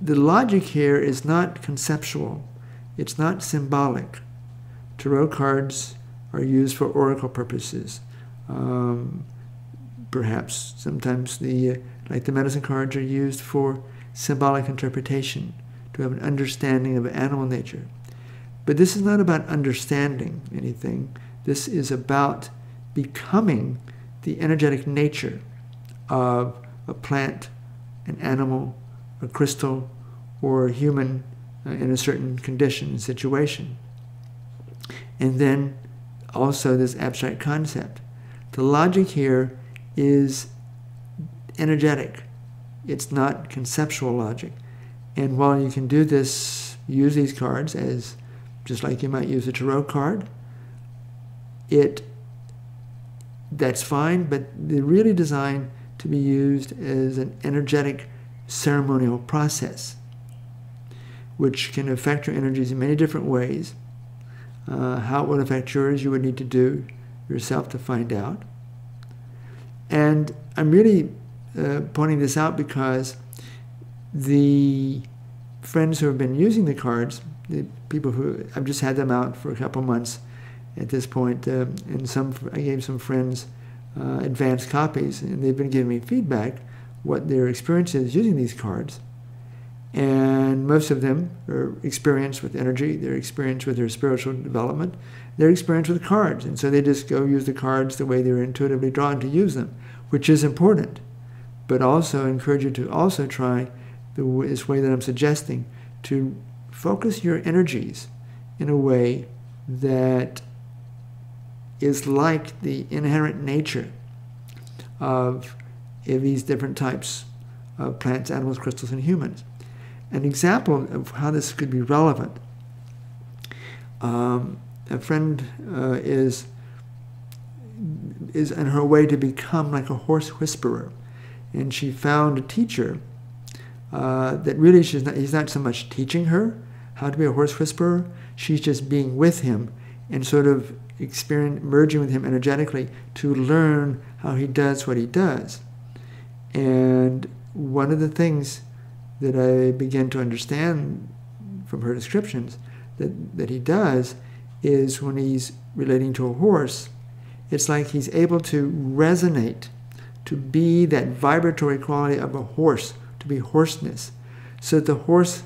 the logic here is not conceptual. It's not symbolic. Tarot cards are used for oracle purposes. Perhaps sometimes like the medicine cards are used for symbolic interpretation, to have an understanding of animal nature. But this is not about understanding anything. This is about becoming the energetic nature of a plant, an animal, a crystal, or a human in a certain condition and situation. And then also this abstract concept. The logic here is energetic. It's not conceptual logic. And while you can do this, use these cards as just like you might use a tarot card, that's fine, but they're really designed to be used as an energetic ceremonial process, which can affect your energies in many different ways. How it would affect yours, you would need to do yourself to find out. And I'm really pointing this out because the friends who have been using the cards, the people who, I've just had them out for a couple months at this point, and I gave some friends advanced copies, and they've been giving me feedback what their experience is using these cards. And most of them are experienced with energy, they're experienced with their spiritual development, they're experienced with cards, and so they just go use the cards the way they're intuitively drawn to use them, which is important. But also encourage you to also try this way that I'm suggesting, to focus your energies in a way that is like the inherent nature of these different types of plants, animals, crystals, and humans. An example of how this could be relevant. A friend is on her way to become like a horse whisperer, and she found a teacher that really he's not so much teaching her how to be a horse whisperer, she's just being with him and sort of merging with him energetically to learn how he does what he does. And one of the things that I began to understand from her descriptions that he does is when he's relating to a horse, it's like he's able to resonate, to be that vibratory quality of a horse, to be horseness, so that the horse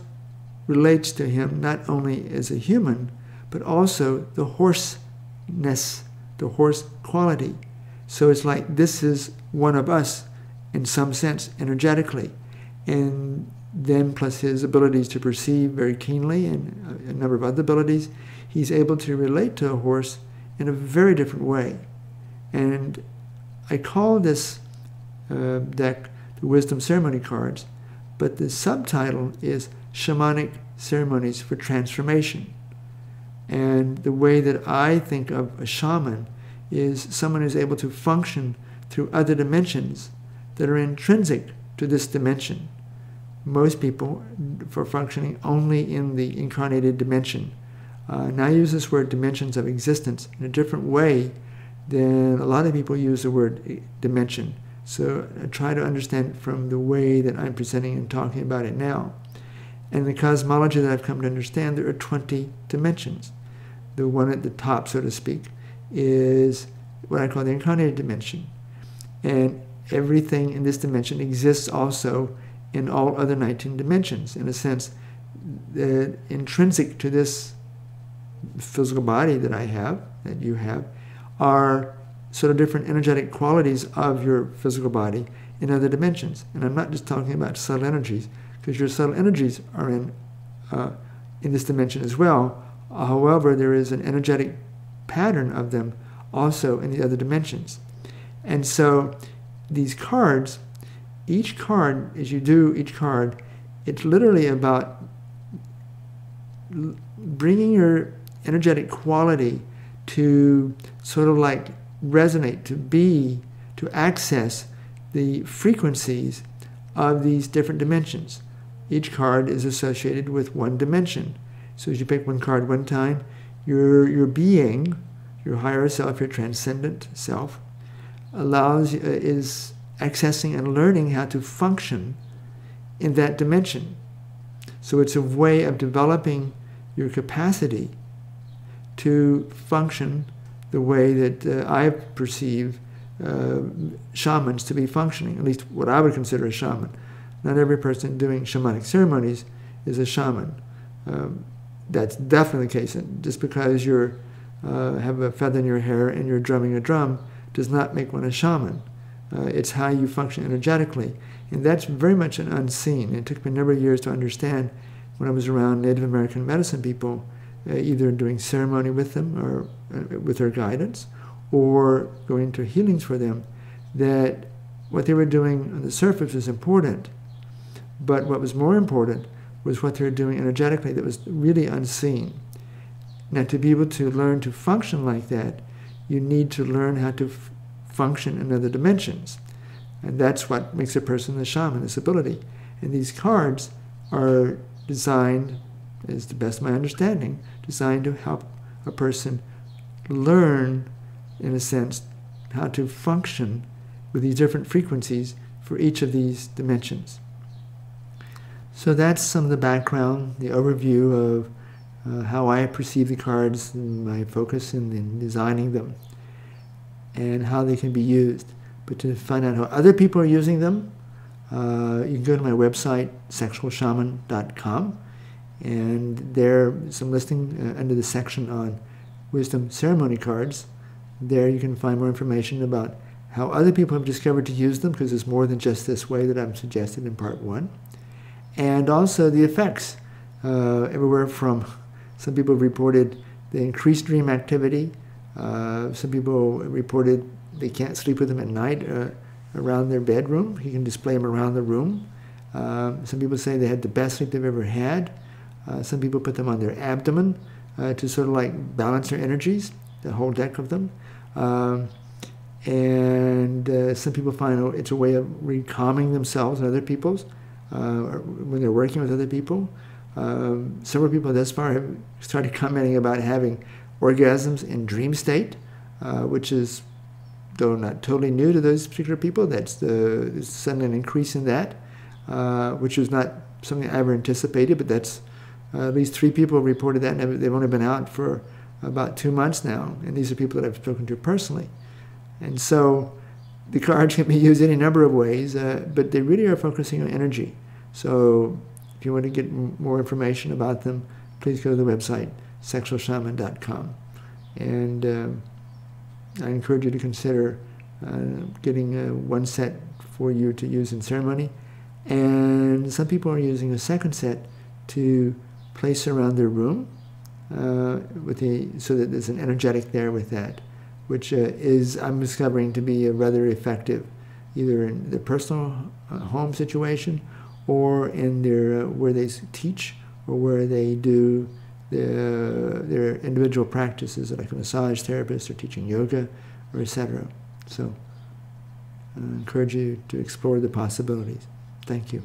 relates to him not only as a human, but also the horseness, the horse quality. So it's like this is one of us in some sense energetically. And then plus his abilities to perceive very keenly and a number of other abilities, he's able to relate to a horse in a very different way. And I call this deck the Wisdom Ceremony cards, but the subtitle is Shamanic Ceremonies for Transformation. And the way that I think of a shaman is someone who's able to function through other dimensions that are intrinsic to this dimension. Most people are functioning only in the incarnated dimension. And I use this word dimensions of existence in a different way than a lot of people use the word dimension. So I try to understand from the way that I'm presenting and talking about it now. And the cosmology that I've come to understand, there are 20 dimensions. The one at the top, so to speak, is what I call the incarnated dimension. And everything in this dimension exists also in all other 19 dimensions. In a sense, intrinsic to this physical body that I have, that you have, are sort of different energetic qualities of your physical body in other dimensions. And I'm not just talking about subtle energies, because your subtle energies are in this dimension as well. However, there is an energetic pattern of them also in the other dimensions. And so these cards, each card, as you do each card, it's literally about bringing your energetic quality to sort of like resonate, to access the frequencies of these different dimensions. Each card is associated with one dimension. So as you pick one card one time, your being, your higher self, your transcendent self, is accessing and learning how to function in that dimension. So it's a way of developing your capacity to function the way that I perceive shamans to be functioning, at least what I would consider a shaman. Not every person doing shamanic ceremonies is a shaman. That's definitely the case. And just because you have a feather in your hair and you're drumming a drum does not make one a shaman. It's how you function energetically. And that's very much an unseen. It took me a number of years to understand when I was around Native American medicine people, either doing ceremony with them or with their guidance, or going to healings for them, that what they were doing on the surface was important, but what was more important was what they were doing energetically that was really unseen. Now, to be able to learn to function like that, you need to learn how to function in other dimensions. And that's what makes a person a shaman, this ability. And these cards are designed, is the best of my understanding, designed to help a person learn, in a sense, how to function with these different frequencies for each of these dimensions. So that's some of the background, the overview of how I perceive the cards and my focus in designing them and how they can be used. But to find out how other people are using them, you can go to my website, sexualshaman.com, and there's some listing under the section on wisdom ceremony cards. There you can find more information about how other people have discovered to use them, because there's more than just this way that I've suggested in part 1. And also the effects, everywhere from some people reported the increased dream activity, some people reported they can't sleep with them at night around their bedroom. You can display them around the room. Some people say they had the best sleep they've ever had. Some people put them on their abdomen to sort of like balance their energies, the whole deck of them. And some people find it's a way of recalming themselves and other people's when they're working with other people. Several people thus far have started commenting about having orgasms in dream state, which is, though not totally new to those particular people, that's there's suddenly an increase in that, which was not something I ever anticipated, but that's at least 3 people have reported that, and they've only been out for about 2 months now, and these are people that I've spoken to personally. And so the cards can be used any number of ways, but they really are focusing on energy. So if you want to get more information about them, please go to the website, sexualshaman.com. And I encourage you to consider getting one set for you to use in ceremony. And some people are using a second set to place around their room so that there's an energetic there with that, which is, I'm discovering, to be rather effective, either in their personal home situation or in their where they teach or where they do their individual practices, like a massage therapist or teaching yoga or etc. So I encourage you to explore the possibilities. Thank you.